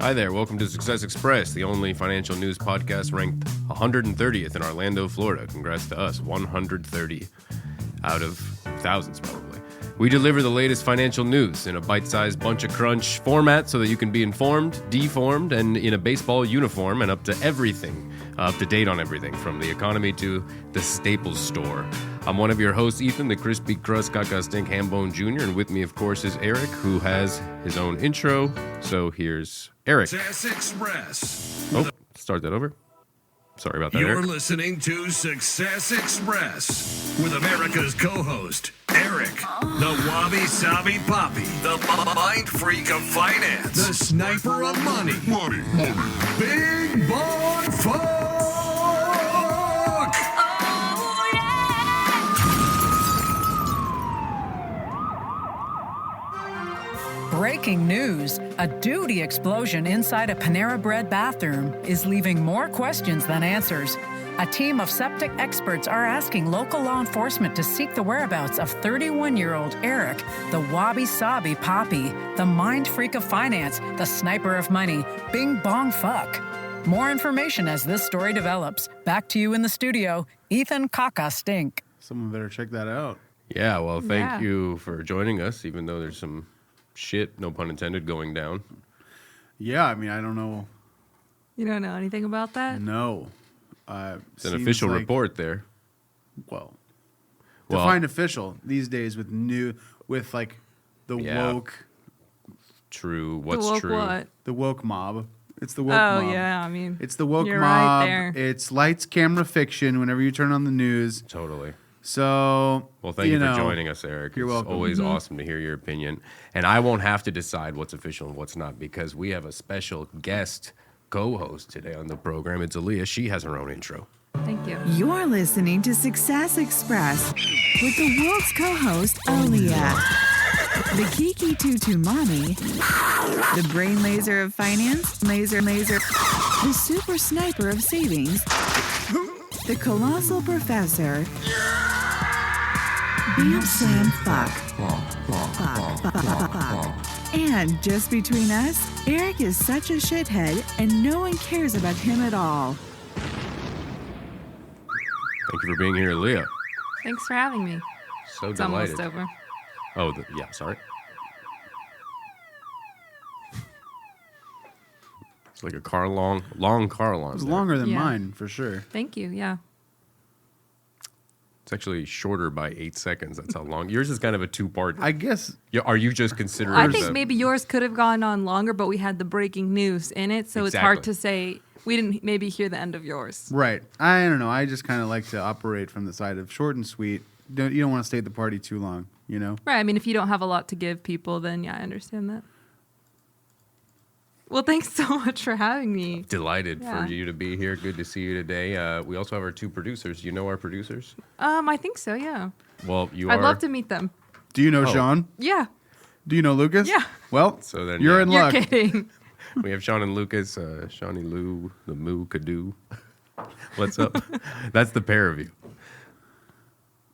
Hi there, welcome to Success Express, the only financial news podcast ranked 130th in Orlando, Florida. Congrats to us, 130 out of thousands probably. We deliver the latest financial news in a bite-sized bunch of crunch format so that you can be informed, deformed, and in a baseball uniform and up to everything, up to date on everything, from the economy to the Staples store. I'm one of your hosts, Ethan, the crispy crust caca stink hambone Jr., and with me, of course, is Eric, who has his own intro. So here's Eric. Success Express. Oh, start that over. Sorry about that, You're Eric. listening to Success Express with America's co-host, Eric, the wabi-sabi poppy, the mind freak of finance, the sniper of money, Big Bong Fuck. Breaking news. A duty explosion inside a Panera Bread bathroom is leaving more questions than answers. A team of septic experts are asking local law enforcement to seek the whereabouts of 31-year-old Eric, the wabi-sabi poppy, the mind freak of finance, the sniper of money, Bing Bong Fuck. More information as this story develops. Back to you in the studio, Ethan Caca Stink. Someone better check that out. Yeah, well, thank you for joining us, even though there's some shit, no pun intended, going down. Yeah, I mean, I don't know. You don't know anything about that? No. It's an official report there. Well, define official these days with the woke. True. What's the woke true? What? The woke mob. It's the woke mob. Oh, yeah, I mean. It's the woke you're mob. Right there. It's lights, camera, fiction whenever you turn on the news. Totally. So, well, thank you for joining us, Eric. You're welcome. It's always awesome to hear your opinion. And I won't have to decide what's official and what's not because we have a special guest co-host today on the program. It's Aliya. She has her own intro. Thank you. You're listening to Success Express with the world's co-host, Aliya. The Kiki Tutu Mommy, the brain laser of finance, laser, the super sniper of savings, the colossal professor, Bam Sam Fuck. And just between us, Eric is such a shithead and no one cares about him at all. Thank you for being here, Aliya. Thanks for having me. So It's delighted. almost over. Oh, yeah, sorry. It's like a long car alarm. It was there. longer than Yeah. mine, for sure. Thank you, yeah. It's actually shorter by 8 seconds. That's how long. Yours is kind of a two-part. I guess. Are you just considering? I think maybe yours could have gone on longer, but we had the breaking news in it, so it's hard Exactly. to say. We didn't maybe hear the end of yours. Right. I don't know. I just kind of like to operate from the side of short and sweet. You don't want to stay at the party too long, you know? Right, I mean, if you don't have a lot to give people, then yeah, I understand that. Well, thanks so much for having me. Delighted Yeah. for you to be here. Good to see you today. We also have our two producers. You know our producers? I think so, yeah. Well, you I'd are. love to meet them. Do you know Oh. Sean? Yeah, Do you know Lucas? Yeah. Well, So then, you're yeah. in you're luck. kidding. We have Sean and Lucas, Shawnee Lou, the Moo Kadoo. What's up? That's the pair of you.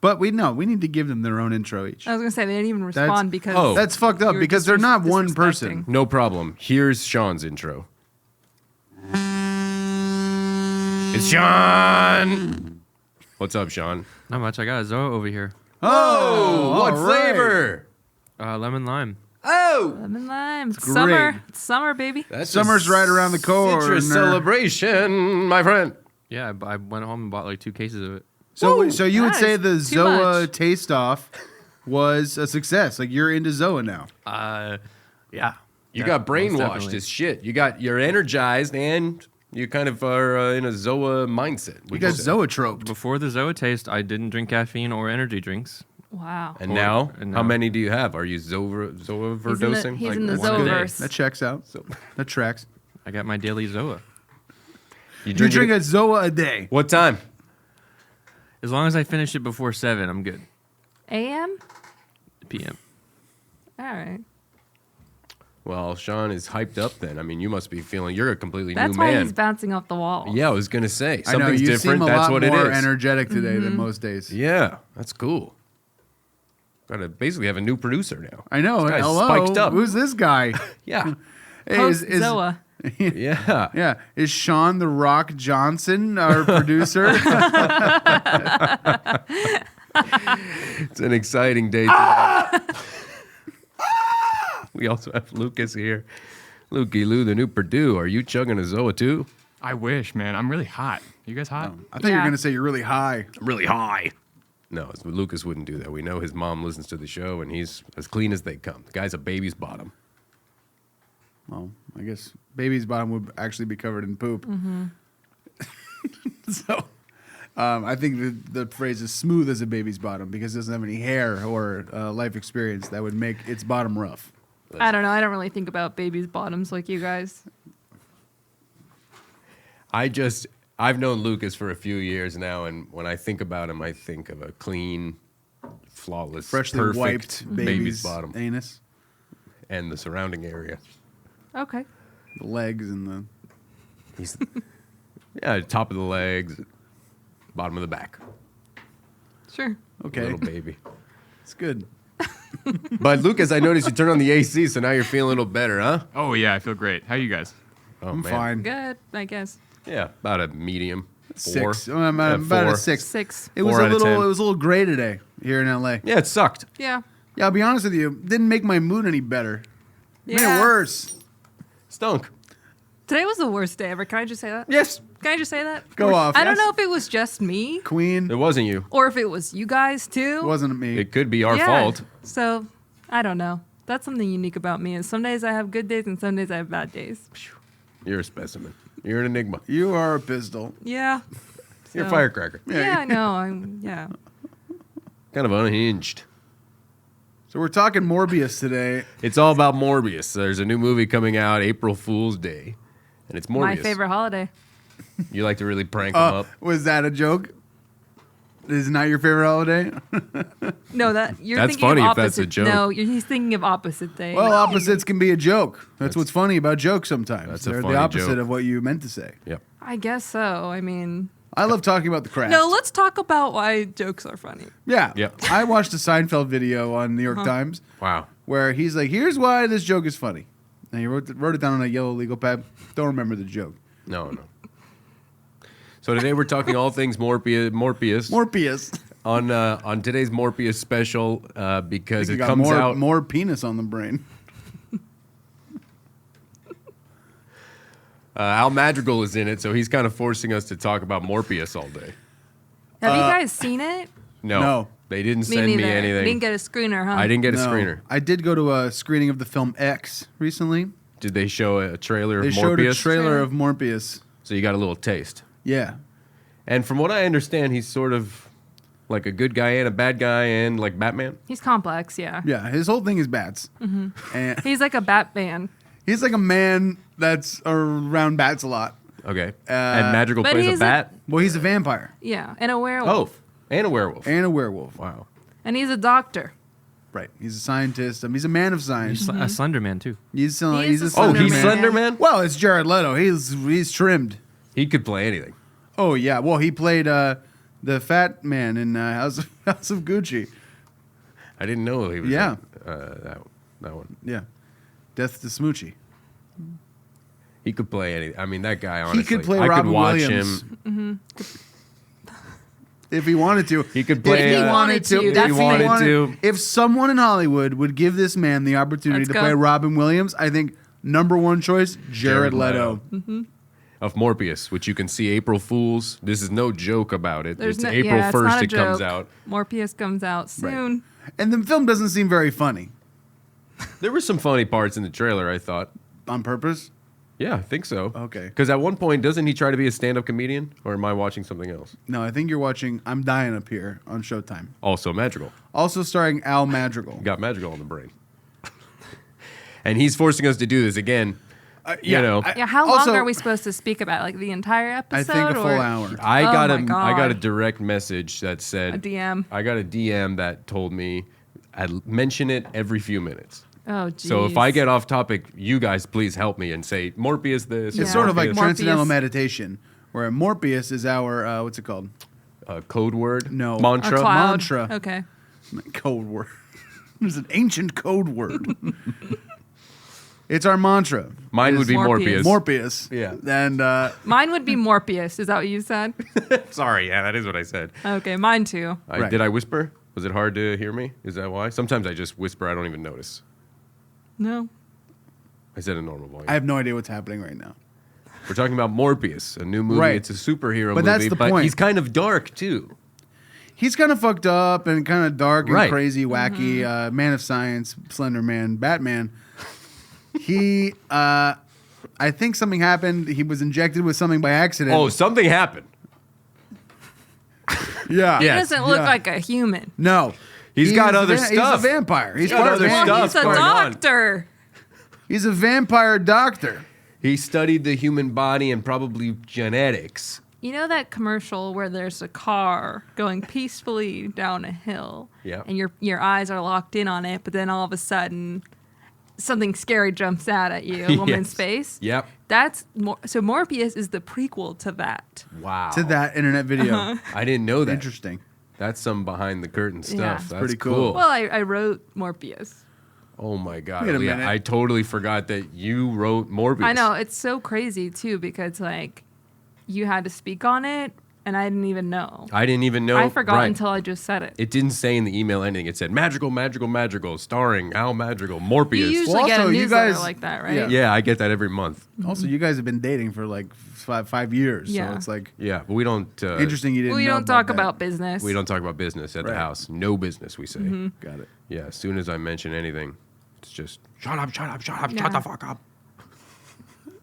But we need to give them their own intro each. I was going to say, they didn't even That's- respond because... Oh. That's fucked up you were because they're not one disrespecting. person. No problem. Here's Sean's intro. It's Sean! What's up, Sean? Not much. I got a Zoa over here. Oh, what all right. flavor? Lemon lime. Oh! Lemon lime. It's great. summer. It's summer, baby. That's Summer's a right around the corner. Citrus celebration, my friend. Yeah, I went home and bought like 2 cases of it. So Ooh, you would that say is the too Zoa much. taste off was a success. Like you're into Zoa now. Yeah. You Yeah, got most brainwashed definitely. as shit. You're energized and you kind of are in a Zoa mindset. You would got say. zoetroped. Before the Zoa taste, I didn't drink caffeine or energy drinks. Wow. And Or- now, and how now- many do you have? Are you overdosing? He's in the one a day. Zoverse. That checks out. That tracks. I got my daily Zoa. You drink a Zoa a day. What time? As long as I finish it before 7, I'm good. AM? PM. All right. Well, Sean is hyped up then. I mean, you must be feeling you're a completely That's new why man. he's bouncing off the wall. Yeah, I was going to say. I know Something's you different. seem a That's lot what it more is. energetic today than most days. Yeah, that's cool. Got to basically have a new producer now. I know. This guy's Hello. spiked up. Who's this guy? Yeah. Hey, Post Zoa. Yeah. Yeah. Is Sean the Rock Johnson our producer? It's an exciting day today. We also have Lucas here. Lukey Lou, the new Purdue. Are you chugging a Zoa too? I wish, man. I'm really hot. You guys hot? I thought you were going to say you're really high. Really high. No, Lucas wouldn't do that. We know his mom listens to the show, and he's as clean as they come. The guy's a baby's bottom. Well, I guess baby's bottom would actually be covered in poop. So I think the phrase is smooth as a baby's bottom because it doesn't have any hair or life experience that would make its bottom rough. I don't know. I don't really think about babies' bottoms like you guys. I've known Lucas for a few years now, and when I think about him, I think of a clean, flawless, Freshly perfect wiped baby's bottom anus, and the surrounding area. Okay. the legs and the... He's top of the legs, bottom of the back. Sure. Okay. Little baby. It's good. But Lucas, I noticed you turned on the AC, so now you're feeling a little better, huh? Oh, yeah, I feel great. How you guys? Oh, I'm man. fine. Good, I guess. Yeah, about a medium. 6. Four. I'm about Four. a 6. 6. It was 4 a out of 10. little. It was a little gray today here in LA. Yeah, it sucked. Yeah. Yeah, I'll be honest with you. Didn't make my mood any better. Made Yeah. it worse. Stunk. Today was the worst day ever. Can I just say that? Yes. Can I just say that? Go off. I don't Yes. know if it was just me Queen. It wasn't you. or if it was you guys too. It wasn't me. It could be our Yeah. fault. So, I don't know. That's something unique about me. Is some days I have good days and some days I have bad days. You're a specimen. You're an enigma. You are a pistol. Yeah. You're a So- firecracker. Yeah, I know. Yeah. Kind of unhinged. So we're talking Morbius today. It's all about Morbius. There's a new movie coming out April Fool's Day, and it's Morbius. My favorite holiday. You like to really prank them up. Was that a joke? Is it not your favorite holiday? No, that you're That's thinking funny of if that's opposite. a joke. No, he's thinking of opposite things. Well, opposites can be a joke. That's what's funny about jokes sometimes. That's a They're funny the opposite joke. of what you meant to say. Yep. I guess so. I mean, I love talking about the craft. no, let's talk about why jokes are funny. Yeah. Yep. I watched a Seinfeld video on New York Times Wow. where he's like, here's why this joke is funny. And he wrote it down on a yellow legal pad. Don't remember the joke. No. So today we're talking all things Morbius Morbius. on today's Morbius special because You it got comes out. more penis on the brain. Al Madrigal is in it, so he's kind of forcing us to talk about Morbius all day. Have you guys seen it? No. They didn't send me neither. anything. Didn't get a screener, huh? I didn't get a No. screener. I did go to a screening of the film X recently. Did they show a trailer They of showed a Morbius? trailer of Morbius. So you got a little taste. Yeah. And from what I understand, he's sort of like a good guy and a bad guy and like Batman. He's complex, yeah. Yeah. His whole thing is bats. Mm-hmm. And He's like a Batman. he's like a man that's around bats a lot. Okay. And Madrigal but plays a he's bat? Well, he's a vampire Yeah, and a werewolf. Oh, and a werewolf. and a werewolf. Wow. And he's a doctor. Right. He's a scientist. He's a man of science. He's a Slender Man too. He's He he's is a a Oh, Slender he's Man. Slender Man? Well, it's Jared Leto. He's trimmed. He could play anything. Oh yeah. Well, he played the fat man in House of Gucci. I didn't know he was Yeah. that one. Yeah. Death to Smoochie. He could play anything. I mean, that guy, honestly. He could play I Robin could watch Williams. him. If he wanted to. He could play... If he wanted to, if that's he the wanted thing. to. If someone in Hollywood would give this man the opportunity Let's to go. play Robin Williams, I think number one choice, Jared Leto. Of Morbius, which you can see April Fools. This is no joke about it. There's It's no, April yeah, 1st it's not a it comes joke. out. Morbius comes out soon. And the film doesn't seem very funny There were some funny parts in the trailer, I thought. on purpose. Yeah, I think so. Okay. Because at one point, doesn't he try to be a stand-up comedian? Or am I watching something else? No, I think you're watching I'm Dying Up Here on Showtime. Also Madrigal. Also starring Al Madrigal. Got Madrigal on the brain. And he's forcing us to do this again. You know. Yeah, how long Also- are we supposed to speak about? Like the entire I episode? think a full or hour. I Oh got my I got a God. direct message that said A DM. I got a DM that told me I'd mention it every few minutes. Oh, geez. So if I get off topic, you guys please help me and say Morbius this. It's Yeah. sort of like Morbius. transcendental meditation, where Morbius is our, what's it called? Code word. No. A Mantra. cloud. Mantra. Okay. Code word. It's an ancient code word. It's our mantra. Mine would be Morbius. Morbius. Morbius. Yeah. And Mine would be Morbius. Is that what you said? Sorry, yeah, that is what I said. Okay, mine too. Right. Did I whisper? Was it hard to hear me? Is that why? Sometimes I just whisper. I don't even notice. No. I said a normal volume. I have no idea what's happening right now. We're talking about Morbius, a new movie. Right. It's a superhero But movie, that's the but point. he's kind of dark too. He's kind of fucked up and kind of dark and Right. crazy, wacky. Man of Science, Slender Man, Batman. He, I think something happened. He was injected with something by accident. Oh, something happened. yeah. He Yeah. doesn't look Yeah. like a human. No. He's got a other He's stuff. a vampire. He's got part of other the stuff. He's a going on. doctor. He's a vampire doctor. He studied the human body and probably genetics. You know that commercial where there's a car going peacefully down a hill, Yeah. and your eyes are locked in on it, but then all of a sudden something scary jumps out at you, a woman's Yes. face. Yep. So Morbius is the prequel to that. Wow. To that internet video. I didn't know that. Interesting. That's some behind the curtain stuff. Yeah. That's Pretty cool. cool. Well, I wrote Morbius. Oh my god. Wait a Leah, minute. I totally forgot that you wrote Morbius. I know, it's so crazy too because like you had to speak on it and I didn't even know. I didn't even know. I forgot right. until I just said it. It didn't say in the email anything. It said magical, magical, magical, starring Al Madrigal, Morbius. You usually Well, get a also, you newsletter guys- like that, right? yeah. Yeah, I get that every month. Also, you guys have been dating for like five years. Yeah. So it's like Yeah, but we don't. interesting you didn't We know don't talk that. about business. We don't talk about business at the Right. house. No business, we say. Got it. Yeah, as soon as I mention anything, it's just shut up, shut up, shut up, Yeah. shut the fuck up.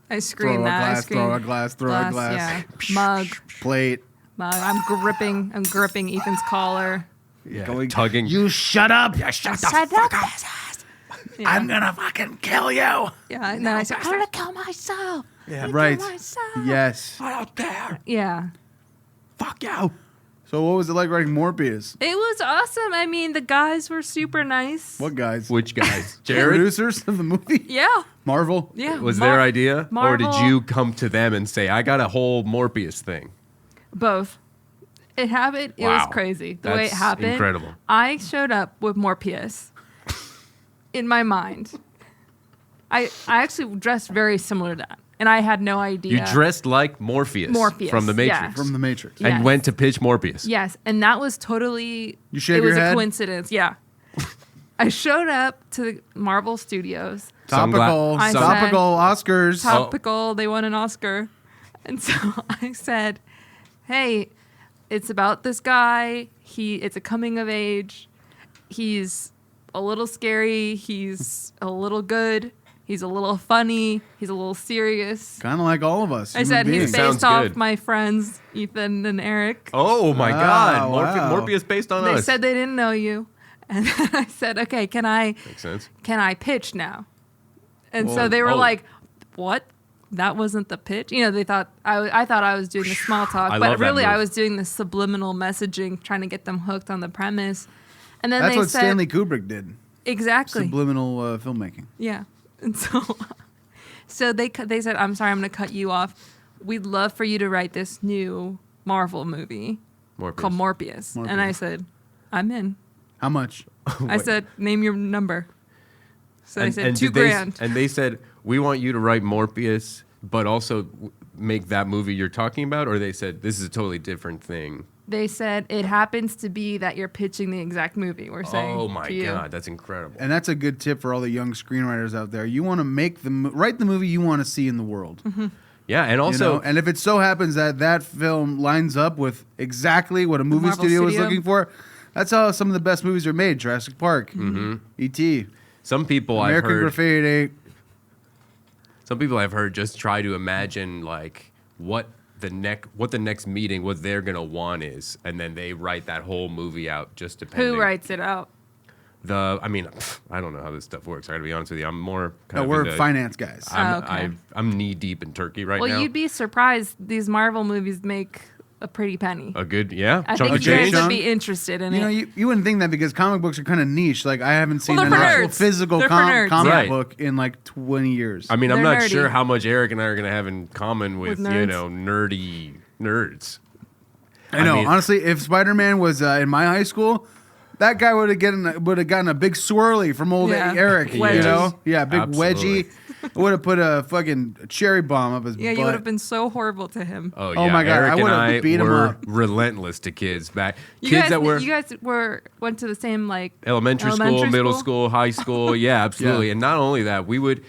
I scream Throw a that. I glass, scream throw a glass, throw a glass. Yeah. Mug. Plate. I'm gripping Ethan's collar. Yeah, Going- tugging. You shut up. yeah, shut the fuck up. Yeah. I'm gonna fucking kill you. Yeah, and then I said, I'm gonna kill myself. Yeah, Right. Myself. Yes. Right out there. Yeah. Fuck you. So what was it like writing Morbius? It was awesome. I mean, the guys were super nice. What guys? Which guys? The Jared? producers of the movie? Yeah. Marvel? Yeah. Was their idea? Or Marvel- did you come to them and say, I got a whole Morbius thing? Both. It happened. It Wow. was crazy. The way it That's happened. incredible. I showed up with Morbius in my mind. I actually dressed very similar to that. And I had no idea. You dressed like Morpheus, Morpheus, from The Matrix. yeah. From The Matrix. Yeah. And Yes. went to pitch Morbius. Yes, and that was totally. You shave It was your a head? coincidence. Yeah, I showed up to the Marvel Studios. Topical. I said- Topical Oscars. Topical. They won an Oscar, and so I said, "Hey, it's about this guy. It's a coming of age. He's a little scary. He's a little good. He's a little funny. He's a little serious." Kind of like all of us. I human said he's beings. Sounds based off good. my friends Ethan and Eric. Oh my Wow, God. wow. Morpheus based on They us. said they didn't know you, and then I said, "Okay, can I Makes sense. pitch now?" And Whoa. so they were Oh. like, "What? That wasn't the pitch?" You know, they thought I thought I was doing the small talk, I but love that really I move. was doing the subliminal messaging, trying to get them hooked on the premise. And then That's they what said, Stanley Kubrick did. exactly, Subliminal filmmaking. yeah. And so they said, "I'm sorry, I'm going to cut you off. We'd love for you to write this new Marvel movie Morpheus. called Morbius." And I said, "I'm in." How much? I said, "Name your number." So they said did $2,000. And they said, we want you to write Morpheus, but also make that movie you're talking about? Or they said, this is a totally different thing? They said it happens to be that you're pitching the exact movie we're saying. Oh my to you. God, that's incredible. And that's a good tip for all the young screenwriters out there. You want to write the movie you want to see in the world. Yeah, and You also, know? And if it so happens that that film lines up with exactly what a movie Marvel studio was studio. looking for, that's how some of the best movies are made. Jurassic Park, E.T., some people American I've heard, Graffiti. some people I've heard just try to imagine like what the next meeting, what they're gonna want is, and then they write that whole movie out just depending. Who writes it out? I mean, I don't know how this stuff works. I gotta be honest with you. I'm more kind No, of we're into- finance guys. Okay. I'm knee deep in Turkey right Well, now. you'd be surprised. These Marvel movies make a pretty penny. A good, yeah. I chunk think of Jared change. would Chunk. be interested in You know, it. you wouldn't think that because comic books are kind of niche. Like, I haven't seen Well, an they're for actual nerds. physical They're for nerds. comic Right. book in like 20 years. I mean, I'm They're not nerdy. sure how much Eric and I are going to have in common with, you nerds. know, nerdy nerds. I know. mean- Honestly, if Spider-Man was in my high school, That guy would have gotten a big swirly from old Yeah. Eric. You Wedges. know, yeah, big Absolutely. wedgie. Would have put a fucking cherry bomb up his Yeah, butt. you would have been so horrible to him. Oh, Oh yeah. my God, Eric I and would've I beat him were up. relentless to kids back. You Kids guys, that were you guys went to the same like elementary school, middle school, high school. Yeah, absolutely. Yeah. And not only that, we would.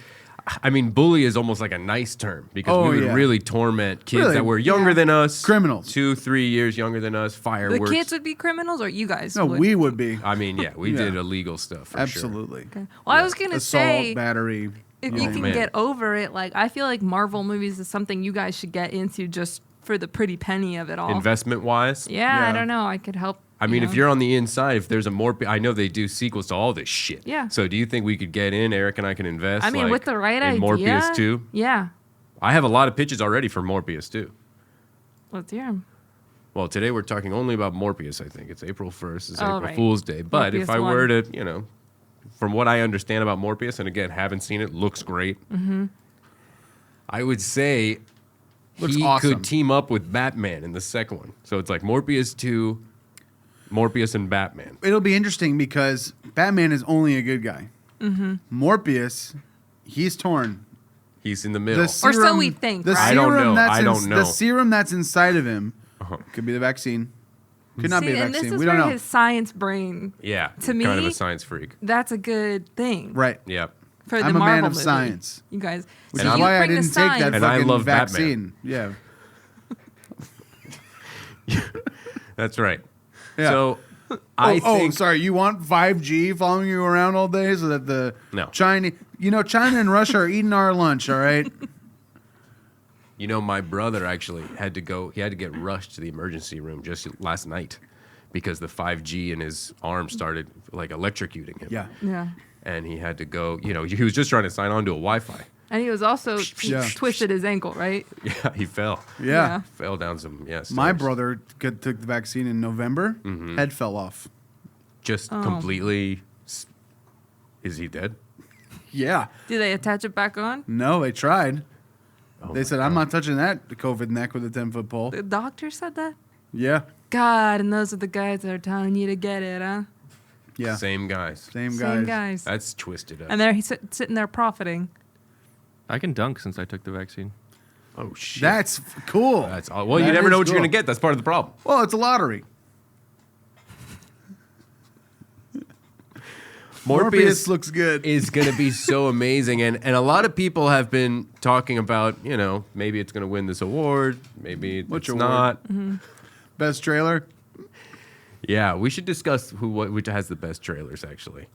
I mean, bully is almost like a nice term because Oh, we would yeah. really torment kids Really? that were younger Yeah. than us, Criminals. 2-3 years younger than us, The fireworks. kids would be criminals, or you guys? No, would? we would be. I mean, yeah, we Yeah. did illegal stuff. For Absolutely. Okay. Well, I was gonna Assault, say, battery. if Oh, you can man. get over it, like I feel like Marvel movies is something you guys should get into just for the pretty penny of it all. Sure. Investment wise, Yeah, Yeah. I don't know. I could help. I mean, you if know. you're on the inside, if there's a more, I know they do sequels to all this shit. Yeah. So do you think we could get in? Eric and I can invest. I mean, like, with the right in idea, Morbius 2. Yeah, I have a lot of pitches already for Morbius 2. let's hear 'em. Well, today we're talking only about Morbius, I think. It's April 1st. It's Oh, April right. Fool's Day. But if Morbius I were 1. to, from what I understand about Morbius, and again, haven't seen it, looks great. Mm-hmm. I would say Looks he awesome. could team up with Batman in the second one. So it's like Morbius 2, Morbius and Batman. It'll be interesting because Batman is only a good guy. Mm-hmm. Morbius, he's torn. He's in the middle. The serum, so we think, The right? I don't serum know. that's I don't know. The serum that's inside of him could be the vaccine. Could not See, be a and this vaccine. is We don't where know. his science brain. Yeah. To kind of me- a science freak. That's a good thing, Right. Yeah. For the I'm a Marvel man of movie. science. You guys, Which And is I'm- why I bring the didn't take that science- And I fucking love Batman. vaccine. Yeah. That's right. Yeah. So I think. sorry. You want 5G following you around all day so that the No. China and Russia are eating our lunch, all right? My brother actually had to go. He had to get rushed to the emergency room just last night because the 5G in his arm started like electrocuting him. Yeah. yeah. And he had to go. He was just trying to sign on to a Wi-Fi. And he was also he Yeah. twisted his ankle, right? Yeah, he fell. Yeah. Fell down some. Yeah. My stairs. brother took the vaccine in November. Mm-hmm. Head fell off. just Oh. completely. Is he dead? Yeah. Did they attach it back on? No, they tried. Oh They my said, God. I'm not touching that COVID neck with a 10-foot pole. The doctor said that. Yeah. God, and those are the guys that are telling you to get it, huh? Yeah. Same guys. Same Same guys. guys. That's twisted up. And there he's sitting there profiting. I can dunk since I took the vaccine. Oh shit. That's cool. That's all. Well, you That never is know what you're cool. gonna get. That's part of the problem. Well, it's a lottery. Morbius looks good. is going to be so amazing. And a lot of people have been talking about, maybe it's going to win this award. Maybe Which it's award? not. Best trailer? Yeah, we should discuss which has the best trailers, actually.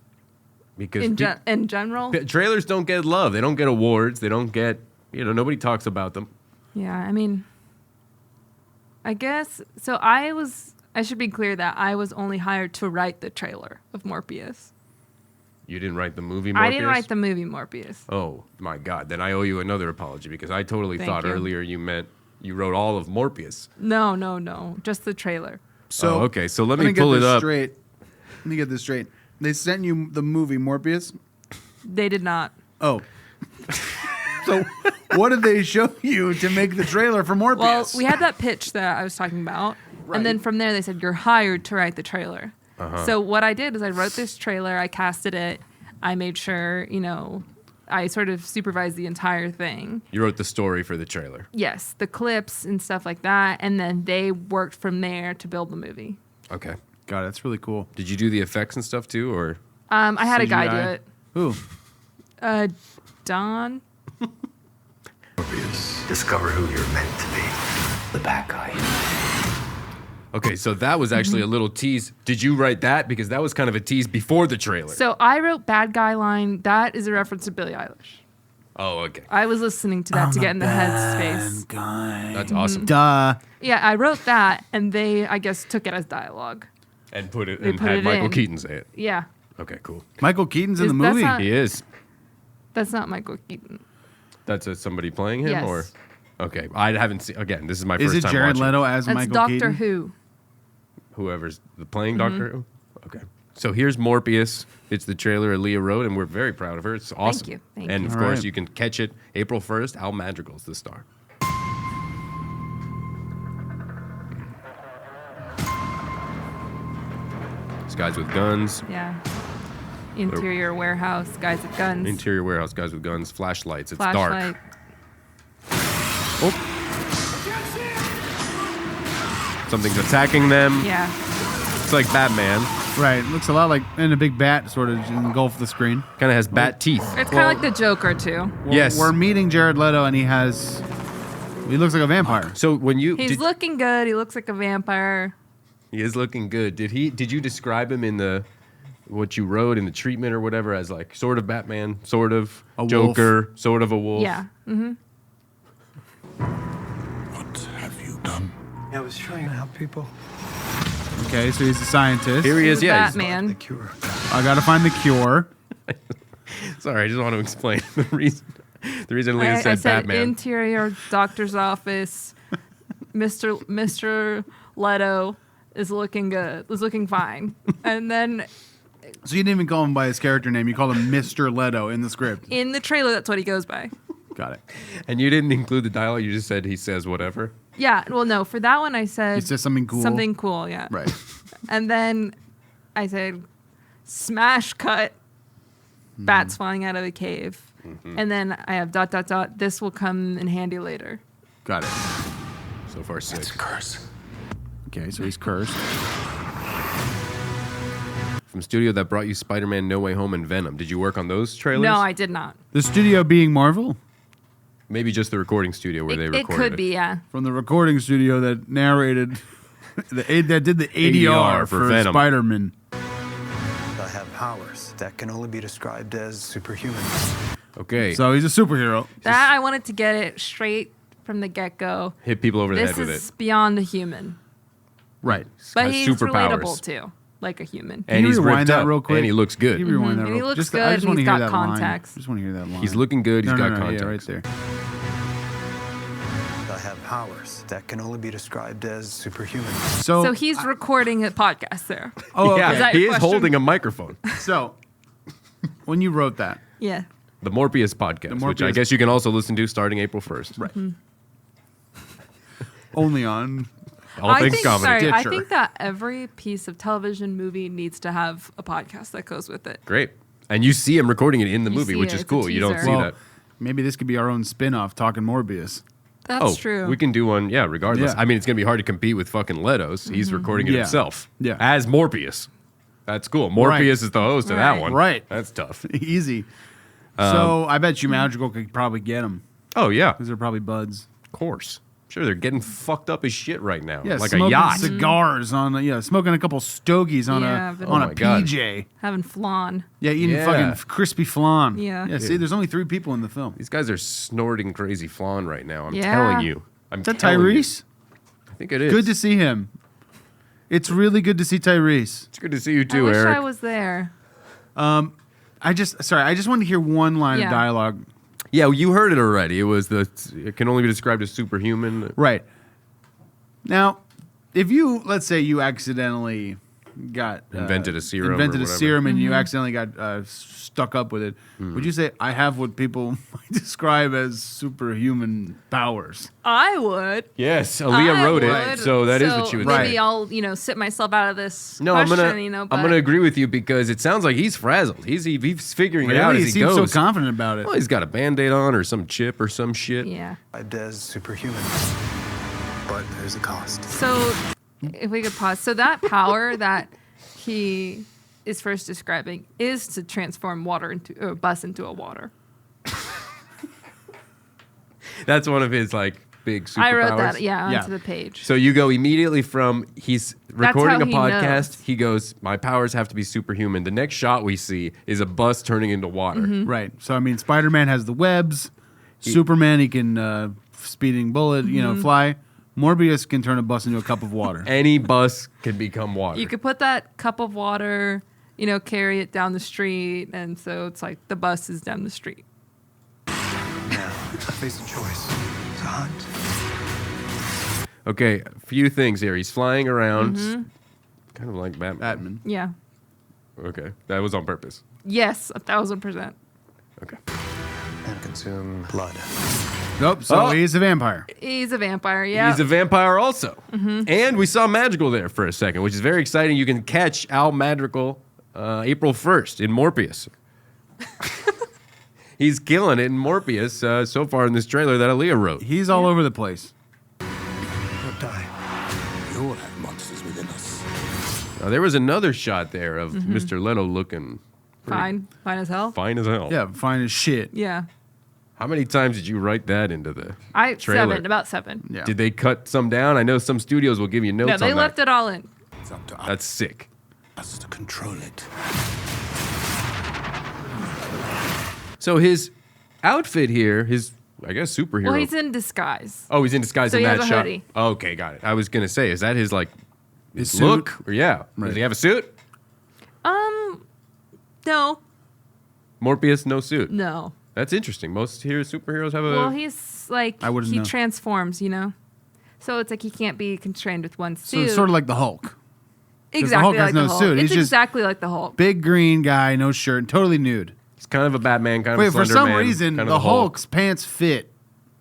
Because In general? trailers don't get love. They don't get awards. They don't get, nobody talks about them. Yeah, I mean, I guess. So I should be clear that I was only hired to write the trailer of Morbius. You didn't write the movie, Morbius? I didn't write the movie Morbius. Oh, my God. Then I owe you another apology because I totally Thank thought you. earlier you meant you wrote all of Morbius. No. Just the trailer. So okay. So let me get pull it this up. straight. Let me get this straight. They sent you the movie Morbius? They did not. Oh. So what did they show you to make the trailer for Morbius? Well, we had that pitch that I was talking about. Right. And then from there, they said, you're hired to write the trailer. So what I did is I wrote this trailer, I casted it, I made sure, I sort of supervised the entire thing. You wrote the story for the trailer. Yes, the clips and stuff like that. And then they worked from there to build the movie. Okay. God, that's really cool. Did you do the effects and stuff too, or? I had a guy CGI? do it. Who? Don. Discover who you're meant to be. The bad guy. Okay, so that was actually a little tease. Did you write that? Because that was kind of a tease before the trailer. So I wrote bad guy line. That is a reference to Billie Eilish. Oh, okay. I was listening to that to get in the headspace. That's awesome. Duh. Yeah, I wrote that, and they, I guess, took it as dialogue. And put it They and put had it Michael in. Keaton say it. Yeah, Okay, cool. Michael Keaton's in the That's movie? not- He is. that's not Michael Keaton. That's somebody playing him, Yes. or? Okay, I haven't seen. Again, this is my Is first it time Jared watching. Leto as That's Michael Doctor Keaton? Who. Whoever's playing Doctor Who. Okay, so here's Morbius. It's the trailer Aliya wrote, and we're very proud of her. It's awesome. you. Thank and you. of All course, right. you can catch it April 1st. Al Madrigal's the star. It's guys with guns. Yeah. Interior warehouse, guys with guns. Interior warehouse, guys with guns. Flashlights. It's Flashlight. dark. Oh. Something's attacking them. Yeah. It's like Batman. Right. Looks a lot like, and a big bat sort of engulfed the screen. Kind of has bat teeth. It's kind of like the Joker, too. Yes. We're meeting Jared Leto, and he looks like a vampire. So when you He's looking good. He looks like a vampire. he is looking good. Did you describe him in what you wrote in the treatment or whatever as like sort of Batman, sort of A Joker, sort of a wolf? Yeah. Mm-hmm. What have you done? I was trying to help people. Okay, so he's a scientist. Here he is. Yeah. he's- Batman. The cure. I gotta find the cure. Sorry, I just want to explain the reason. The reason Leah I said said Batman. interior doctor's office. Mr. Leto is looking good. Is looking fine. And then So you didn't even call him by his character name. You called him Mr. Leto in the script. in the trailer, that's what he goes by. Got it. And you didn't include the dialogue. You just said he says whatever. Yeah. Well, no. For that one, I said He says something cool. Something cool. Yeah. Right. And then I said, smash cut. Bats flying out of a cave. And then I have ... This will come in handy later. Got it. So far, 6. It's a curse. Okay, so he's cursed. From studio that brought you Spider-Man No Way Home and Venom. Did you work on those trailers? No, I did not. The studio being Marvel? Maybe just the recording studio where they It recorded could be, yeah. From the recording studio that narrated, that did the ADR, ADR for for Venom. Spider-Man. I have powers that can only be described as superhuman. Okay. So he's a superhero. That I wanted to get it straight from the get-go. Hit people over the This head with is it. beyond a human. Right. But Has he's superpowers. relatable, too. Like a human. And you he's rewind ripped that up. real quick? And he looks good. Can you rewind that And real he looks just, good, I just and want to he's hear got that contacts. line. Just want to hear that line. He's looking good. He's got no, contacts. Yeah, right there. I have powers that can only be described as superhuman. So he's recording a podcast there. Oh, okay. Yeah, Is that he your is question? holding a microphone. So when you wrote that, Yeah. The Morbius podcast, which I Morbius- guess you can also listen to starting April 1st. right? Only on. All things comedy. Sorry, I Stitcher. think that every piece of television movie needs to have a podcast that goes with it. Great. And you see him recording it in the You movie, see which it. is It's a cool. You don't teaser. see Well, that. maybe this could be our own spin-off, talking Morbius. That's true. We can do one, yeah, regardless. Yeah. I mean, it's going to be hard to compete with fucking Leto's. He's recording it Yeah. himself. Yeah. As Morbius. That's cool. Morbius Right. is the host of that Right. one. Right. That's tough. Easy. So I bet you Magical could probably get him Oh, yeah. because they're probably buds. Of course. Sure, they're getting fucked up as shit right now. Yeah, like a smoking yacht. cigars on. smoking a couple stogies on Yeah, a but- on Oh a my God. PJ. Having flan. Yeah, eating Yeah. fucking crispy flan. Yeah. Yeah. See, there's only 3 people in the film. These guys are snorting crazy flan right now. I'm Yeah. telling you. I'm Is that telling you. Tyrese? I think it is. Good to see him. It's really good to see Tyrese. It's good to see you too, I wish Eric. I was there. I just wanted to hear one line Yeah. of dialogue. Yeah, well, you heard it already. It was it can only be described as superhuman. Right. Now, if you, let's say you accidentally got Invented a serum or invented a whatever. serum and Mm-hmm. you accidentally got stuck up with it, would you say I have what people might describe as superhuman powers? I would. Yes, Aliya I wrote would. it, so that is what she would Maybe say. I'll, sit myself out of this No, question, I'm but gonna agree with you because it sounds like he's frazzled. He's figuring it out Really? as He he seems goes. so confident about it. Well, he's got a Band-Aid on or some chip or some shit. Yeah. Described as superhuman. But there's a cost. So, if we could pause. So that power that he is first describing is to transform water into or bus into a water. That's one of his like big superpowers. I wrote that, Yeah. onto the page. So you go immediately from he's recording how a he podcast. knows. He goes, "My powers have to be superhuman." The next shot we see is a bus turning into water. Mm-hmm. Right. So I mean, Spider-Man has the webs. Superman, he can speeding bullet, Mm-hmm. fly. Morbius can turn a bus into a cup of water. Any bus can become water. You could put that cup of water, carry it down the street, and so it's like the bus is down the street. Now, face a choice. To hunt. Okay, a few things here. He's flying around, Mm-hmm. kind of like Batman. Batman. Yeah. Okay, that was on purpose. Yes, 1,000%. Okay. And consume blood. Nope. So Oh. he's a vampire. He's a vampire. Yeah. He's a vampire also. And we saw Madrigal there for a second, which is very exciting. You can catch Al Madrigal April 1st in Morbius. He's killing it in Morbius so far in this trailer that Aliya wrote. He's all over the place. Don't die. We all have monsters within us. Now, there was another shot there of Mr. Leto looking fine as hell. fine as hell. Yeah, fine as shit. Yeah. How many times did you write that into the trailer? About 7. Yeah. Did they cut some down? I know some studios will give you notes No, on they that. left it all in. It's up to That's sick. us to control it. So his outfit here, his, I guess, superhero. Well, he's in disguise. Oh, he's in disguise So in he that has a shot. hoodie. Okay, got it. I was gonna say, is that his His look? suit? Or yeah, Right. does he have a suit? No. Morbius, no suit. No. That's interesting. Most superheroes have a. Well, he's like, I wouldn't he know. transforms, you know? So it's like he can't be constrained with one So suit. it's sort of like the Hulk. exactly Hulk has like no the Hulk. suit. It's He's just exactly like the Hulk. Big green guy, no shirt, totally nude. he's kind of a Batman, kind of Wait, a for Slender some Man, reason, kind of the a Hulk Hulk's pants fit,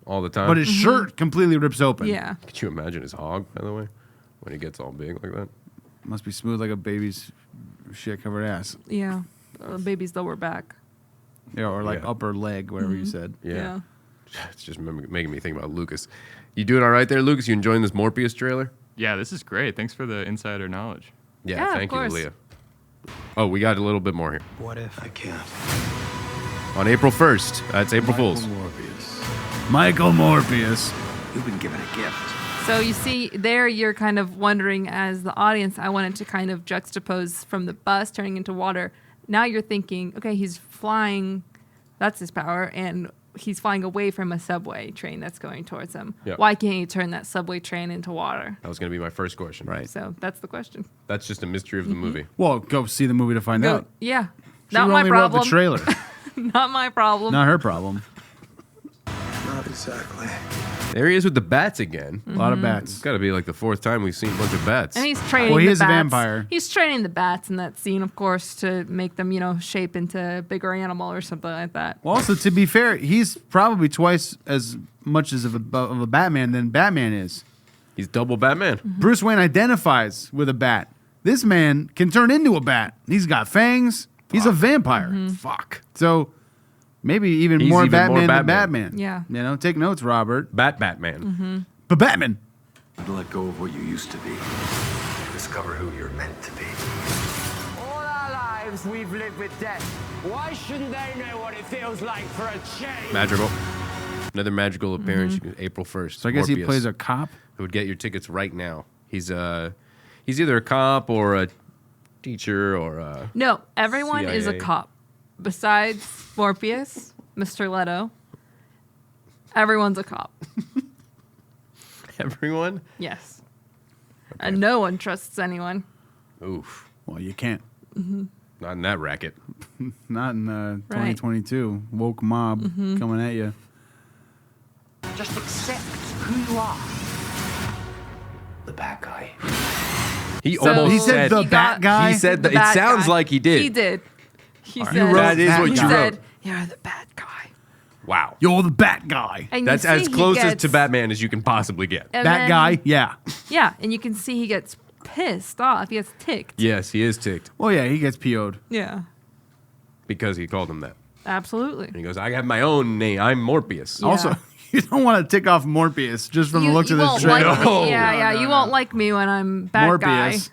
all the time. but his shirt completely rips open. Yeah. Could you imagine his hog, by the way, when he gets all big like that? Must be smooth like a baby's shit covered ass. Yeah. Baby's lower back. Yeah, or like Yeah. upper leg, whatever you said. Yeah. It's just making me think about Lucas. You doing all right there, Lucas? You enjoying this Morbius trailer? Yeah, this is great. Thanks for the insider knowledge. Yeah, Yeah, of thank you, course. Aliya. Oh, we got a little bit more here. What if I can't? On April 1st, that's April Fool's. Morbius. Michael Morbius. You've been given a gift. So you see, there you're kind of wondering, as the audience, I wanted to kind of juxtapose from the bus turning into water. Now you're thinking, okay, he's flying, that's his power, and he's flying away from a subway train that's going towards him. Yeah. Why can't you turn that subway train into water? That was going to be my first question. Right. So that's the question. That's just a mystery of the movie. Well, go see the movie to find Go- out. yeah. She Not my only wrote problem. the trailer. Not my problem. Not her problem. Not exactly. There he is with the bats again. A lot of It's bats. got to be like the fourth time we've seen a bunch of bats. And he's training Well, he the is a bats. vampire. He's training the bats in that scene, of course, to make them, shape into a bigger animal or something like that. Well, also, to be fair, he's probably twice as much as of a Batman than Batman is. He's double Batman. Bruce Wayne identifies with a bat. This man can turn into a bat. He's got fangs. He's a vampire. Fuck. So maybe even He's more even more Batman than Batman. Batman. Yeah. Take notes, Robert. Batman. But Batman. Let go of what you used to be. Discover who you're meant to be. All our lives we've lived with death. Why shouldn't they know what it feels like for a change? Magical. Another magical appearance, April 1st. So I guess he Morbius, plays a cop. who would get your tickets right now. He's either a cop or a teacher or a... No, everyone is a CIA. cop. Besides Morbius, Mr. Leto, everyone's a cop. Everyone? Yes. And no one trusts anyone. Oof. Well, you can't. Not in that racket. Not in Right. 2022. Woke mob coming at you. Just accept who you are. The bad guy. He So- almost He said the He bat got- guy? He said The that. It bad sounds guy. like he did. He did. He said, You wrote That is that what he you guy. wrote. said, you're the bad guy. Wow. You're the bat guy. And you That's see as he close as gets- to Batman as you can possibly get. and Bat then- guy? Yeah. Yeah, and you can see he gets pissed off. He gets ticked. Yes, he is ticked Well, yeah, he gets PO'd. Yeah, because he called him that. absolutely. And he goes, I have my own name. I'm Morbius. Yeah. Also, you don't want to tick off Morbius just from the looks of this won't trailer. like No. me. Yeah, yeah. No, You no. won't like me when I'm bad guy. Morbius.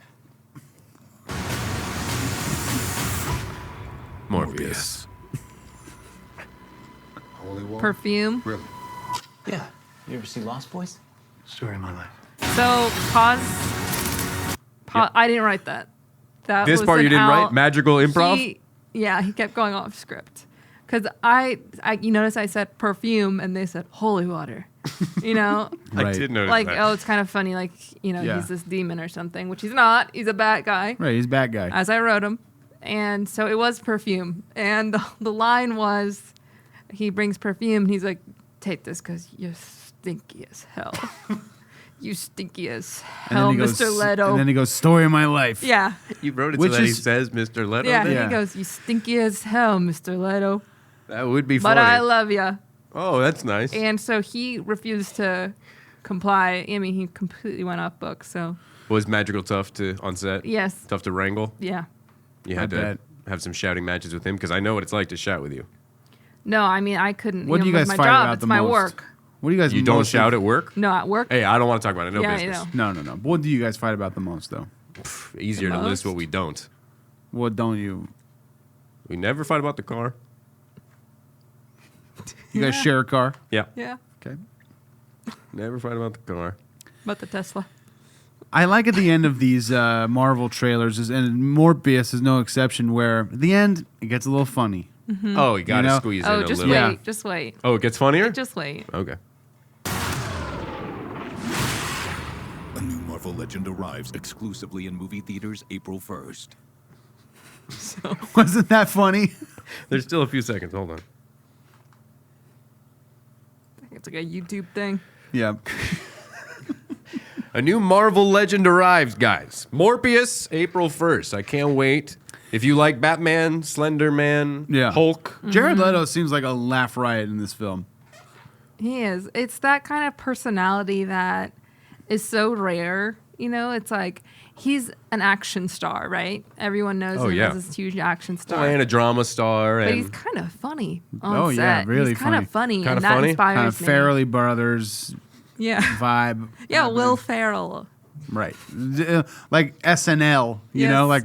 Morbius. Holy war. Perfume. Really? Yeah. You ever see Lost Boys? Story of my life. So pause. I didn't write that. That This was part you an didn't Al- write? Magical improv? He kept going off script. Because you notice I said perfume and they said holy water. I Right. did notice Like, that. oh, it's kind of funny. Like, Yeah. he's this demon or something, which he's not. He's a bad guy, Right, he's a bad guy. as I wrote him. And so it was perfume. And the line was, he brings perfume. And he's like, take this because you're stinky as hell. You stinky as hell, he goes, Mr. Leto. And then he goes, story of my life. Yeah. You wrote it Which so that he is- says Mr. Leto Yeah, there? Yeah. he goes, you stinky as hell, Mr. Leto. That would be But funny. I love ya. Oh, that's nice. And so he refused to comply. I mean, he completely went off book. So Was Magical tough on set? yes, Tough to wrangle? yeah. You had to have some shouting matches with him? Because I know what it's like to shout with you. No, I mean I couldn't. What do you guys my fight job, about it's the my most? work. What do you guys? You don't mostly- shout at work? No, at work. Hey, I don't want to talk about it. No Yeah, I business. know. No. But what do you guys fight about the most, though? Easier The to list most? what we don't. What don't you? We never fight about the car. You guys share a car? Yeah. Yeah, Okay. Never fight about the car. about the Tesla. I like at the end of these Marvel trailers, and Morbius is no exception, where at the end, it gets a little funny. Oh, you got to know? squeeze in Oh, a just little. wait, Yeah. just wait, Oh, it gets funnier? just wait. Okay. A new Marvel Legend arrives exclusively in movie theaters April 1st. Wasn't that funny? There's still a few seconds. Hold on. It's like a YouTube thing. Yeah. A new Marvel Legend arrives, guys. Morbius, April 1st. I can't wait. If you like Batman, Slender Man, Yeah. Hulk. Jared Leto seems like a laugh riot in this film. He is. It's that kind of personality that is so rare. You know, it's like he's an action star, right? Everyone knows Oh, him yeah. as this huge action star. And a drama star. But And he's kind of funny on Oh, set. yeah, really he's kind of funny, Kinda and that funny? inspires Kind of me. Farrelly Brothers Yeah, vibe. yeah. happening. Will Ferrell. Right. Like SNL, you know, Yes.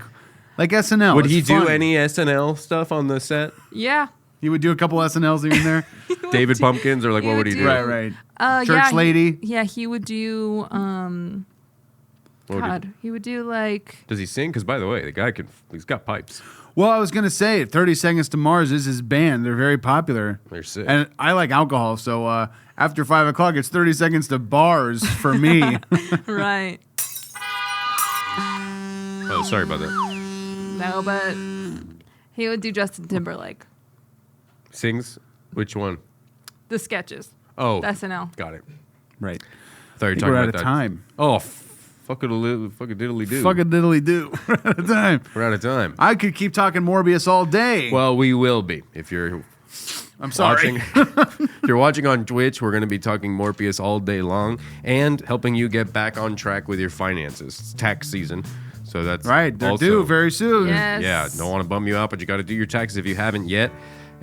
like SNL. would It's he do fun. any SNL stuff on the set? Yeah. He would do a couple SNLs here and there. David Pumpkins, or like he what would would he do- do? Right. Church Church lady. He would do. What would he- God, he would do like. Does he sing? Because by the way, the guy he's got pipes. Well, I was gonna say 30 Seconds to Mars is his band. They're very popular. They're sick. And I like alcohol, so after 5 o'clock, it's 30 seconds to bars for me. Right. Oh, sorry about that. No, but he would do Justin Timberlake. Sings? Which one? The sketches. Oh, The SNL. got it. Right. Thought you were I think talking we're out about of that. time. Oh, fuck it, diddly do. Fucking diddly do. We're out of time. We're out of time. I could keep talking Morbius all day. Well, we will be if you're I'm sorry. watching. If you're watching on Twitch, we're going to be talking Morbius all day long and helping you get back on track with your finances. It's tax season, so that's Right. They're also, due very soon. Yes. Yeah, don't want to bum you out, but you got to do your taxes if you haven't yet.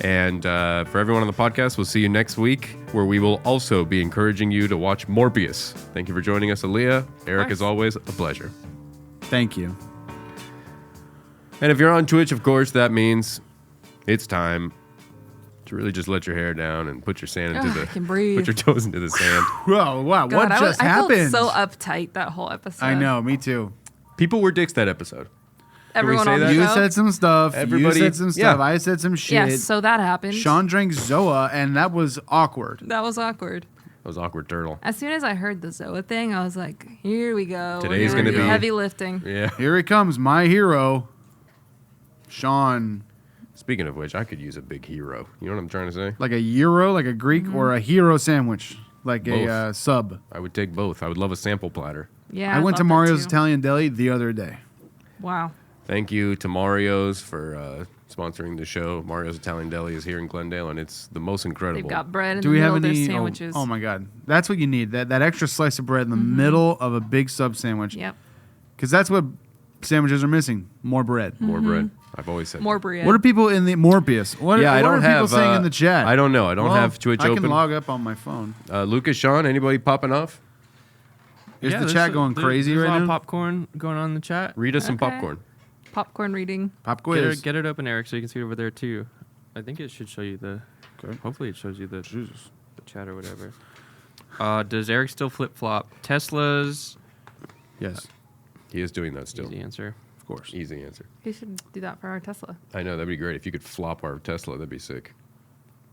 And for everyone on the podcast, we'll see you next week, where we will also be encouraging you to watch Morbius. Thank you for joining us, Aliya. Eric, as always, a pleasure. Thank you. And if you're on Twitch, of course, that means it's time to really just let your hair down and put your sand into I can breathe. put your toes into the sand. Whoa, wow. God, what just I happened? felt so uptight that whole episode. I know, me too. People were dicks that episode. Everyone say on the that? You show. said some stuff. Everybody- you said some yeah. stuff. I said some shit. Yes, so that happened. Sean drank Zoa, and that was awkward. That was awkward. That was awkward turtle. As soon as I heard the Zoa thing, I was like, here we go. Today's We're gonna do be- heavy lifting. Yeah. Here he comes, my hero, Sean. Speaking of which, I could use a big hero. You know what I'm trying to say? Like a gyro, like a Greek, or a hero sandwich, like Both. a sub. I would take both. I would love a sample platter. Yeah. I went to love that Mario's too. Italian Deli the other day. Wow. Thank you to Mario's for sponsoring the show. Mario's Italian Deli is here in Glendale, and it's the most incredible. They've got bread in Do the we middle have of their any? sandwiches. Oh my God, that's what you need. That extra slice of bread in the middle of a big sub sandwich. Yep. Because that's what sandwiches are missing. More bread. More bread. I've always said. More bread. What are people in the Morbius? What, Yeah, I what don't are people have, saying in the chat? I don't know. I don't Well, have Twitch I open. can log up on my phone. Lucas, Sean, anybody popping off? Is the there's chat going crazy there's right a lot now? of popcorn going on in the chat. Read us some Okay. popcorn. Popcorn reading. Pop Get quiz. it open, Eric, so you can see it over there too. I think it should show you the. Okay. Hopefully, it shows you the chat or whatever. Does Eric still flip flop Teslas? Yes, He is doing that still. Easy answer. of course. Easy answer. He should do that for our Tesla. I know that'd be great if you could flop our Tesla. That'd be sick.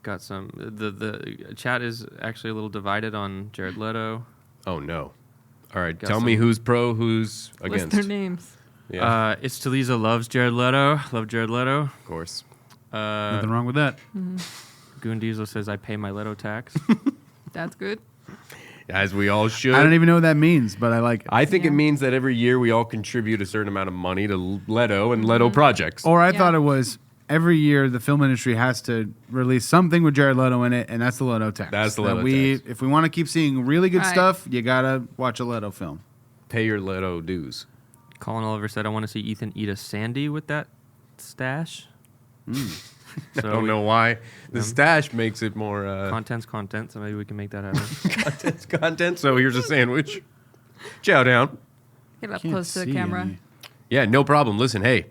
Got some. The chat is actually a little divided on Jared Leto. Oh no! All right, Got tell me some- who's pro, who's List against. their names. Yeah, It's Talisa loves Jared Leto. Love Jared Leto. of course. Nothing wrong with that. Goon Diesel says I pay my Leto tax. That's good. As we all should. I don't even know what that means, but I like it. I think it Yeah. means that every year we all contribute a certain amount of money to Leto and Leto projects. Or I Yeah. thought it was every year the film industry has to release something with Jared Leto in it, and that's the Leto tax. That's the Leto tax. If we want to keep seeing really good Right. stuff, you gotta watch a Leto film. Pay your Leto dues. Colin Oliver said, I want to see Ethan eat a Sandy with that stash. I don't know why. The stash makes it more Content's content, so maybe we can make that happen. content. So here's a sandwich. Chow down. Get up Can't close to the see camera. any. Yeah, no problem. Listen, hey,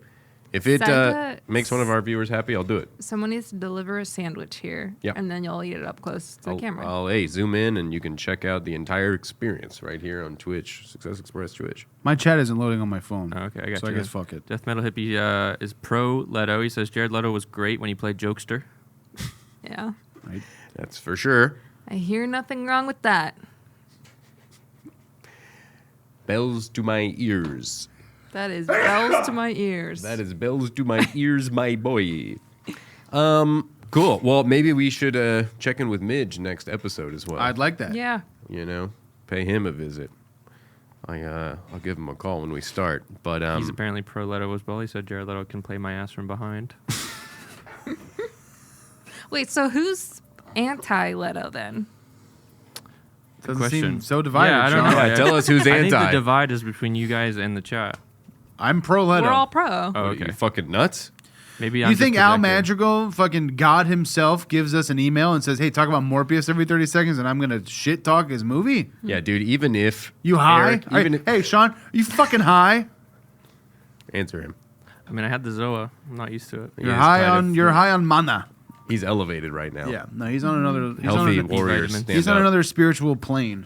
if it Send makes one of our viewers happy, I'll do it. Someone needs to deliver a sandwich here, Yeah. and then you'll eat it up close to the camera. I'll zoom in and you can check out the entire experience right here on Twitch, Success Express Twitch. My chat isn't loading on my phone. Okay, I got so you. I guess fuck it. Death Metal Hippie is pro Leto. He says Jared Leto was great when he played Jokester. Yeah. That's for sure. I hear nothing wrong with that. Bells to my ears. That is bells to my ears. That is bells to my ears, my boy. Cool. Well, maybe we should check in with Midge next episode as well. I'd like that. Yeah. You know, pay him a visit. I'll give him a call when we start. But He's apparently pro Leto as well. He said Jared Leto can play my ass from behind. Wait, so who's anti-Leto then? Doesn't question. seem so divided. Yeah, I don't Sean. know. Yeah, tell us who's I think the anti. divide is between you guys and the chat. I'm pro Leto. We're all pro. Oh, What, okay. you fucking nuts? Maybe I'm You think just Al projecting. Madrigal, fucking God himself, gives us an email and says, "Hey, talk about Morbius every 30 seconds," and I'm gonna shit talk his movie? Yeah, dude. Even if You high? Eric, even if, Hey, Sean, are you fucking high? answer him. I mean, I had the Zoa. I'm not used to it. He You're is high kind on. of- You're high on mana. He's elevated right now. Yeah, no, he's on another. He's Healthy on, warrior. vitamins. Stand he's on up. another spiritual plane.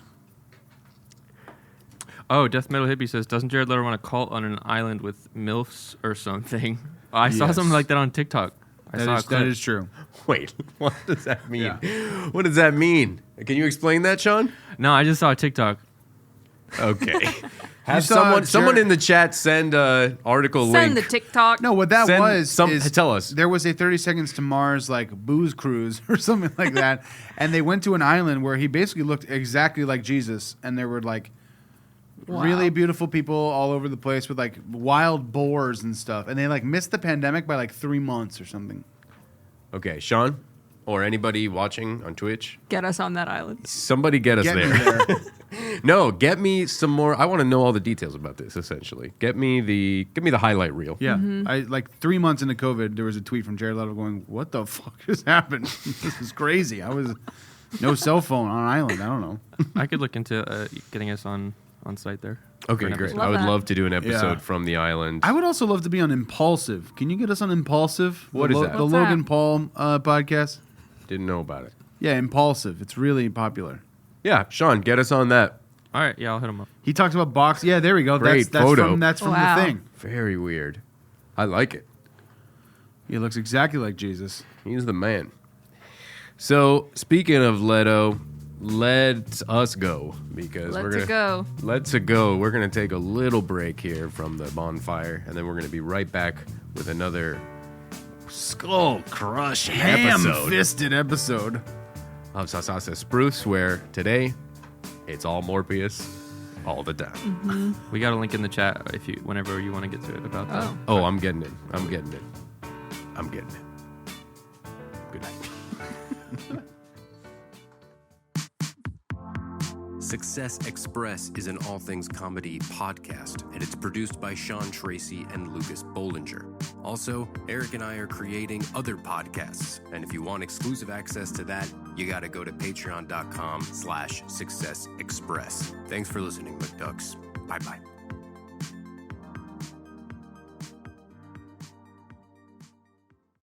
Oh, Death Metal Hippie says, doesn't Jared Leto run a cult on an island with MILFs or something? I saw Yes. something like that on TikTok. I saw a clip. That is true. Wait, what does that mean? Yeah. What does that mean? Can you explain that, Sean? No, I just saw a TikTok. Okay. Have saw someone Jared- in the chat send a article Send link. the TikTok. No, what that Send was some- is tell us. there was a 30 Seconds to Mars like booze cruise or something like that, and they went to an island where he basically looked exactly like Jesus, and there were like really beautiful people all over the place with like wild boars and stuff, and they like missed the pandemic by like 3 months or something. Okay, Sean, or anybody watching on Twitch, Get us on that island. somebody get us Get me there. there. No, get me some more. I want to know all the details about this. Essentially, give me the highlight reel. Yeah, I like 3 months into COVID, there was a tweet from Jared Leto going, "What the fuck just happened? This is crazy. I was no cell phone on an island. I don't know." I could look into getting us on site there. Okay, For an great. episode. I would Love that. love to do an episode Yeah. from the island. I would also love to be on Impulsive. Can you get us on Impulsive? What is that? The What's Logan that? Paul podcast. Didn't know about it. Yeah, Impulsive. It's really popular. Yeah, Sean, get us on that. All right, yeah, I'll hit him up. He talks about box. Yeah, there we go. Great That's photo. That's from Wow. the thing. Very weird. I like it. He looks exactly like Jesus. He's the man. So, speaking of Leto, let us go because we're Let's gonna go. Let's go. We're gonna take a little break here from the bonfire, and then we're gonna be right back with another skull crushing episode Ham-fisted episode. of Sasasa Spruce, where today it's all Morbius all the time. We got a link in the chat whenever you want to get to it about that. Oh. Oh, I'm getting it. I'm getting it. I'm getting it. Good night. Success Express is an all things comedy podcast, and it's produced by Sean Tracy and Lucas Bollinger. Also, Eric and I are creating other podcasts, and if you want exclusive access to that, you gotta go to patreon.com/successexpress. Thanks for listening, McDucks. Bye-bye.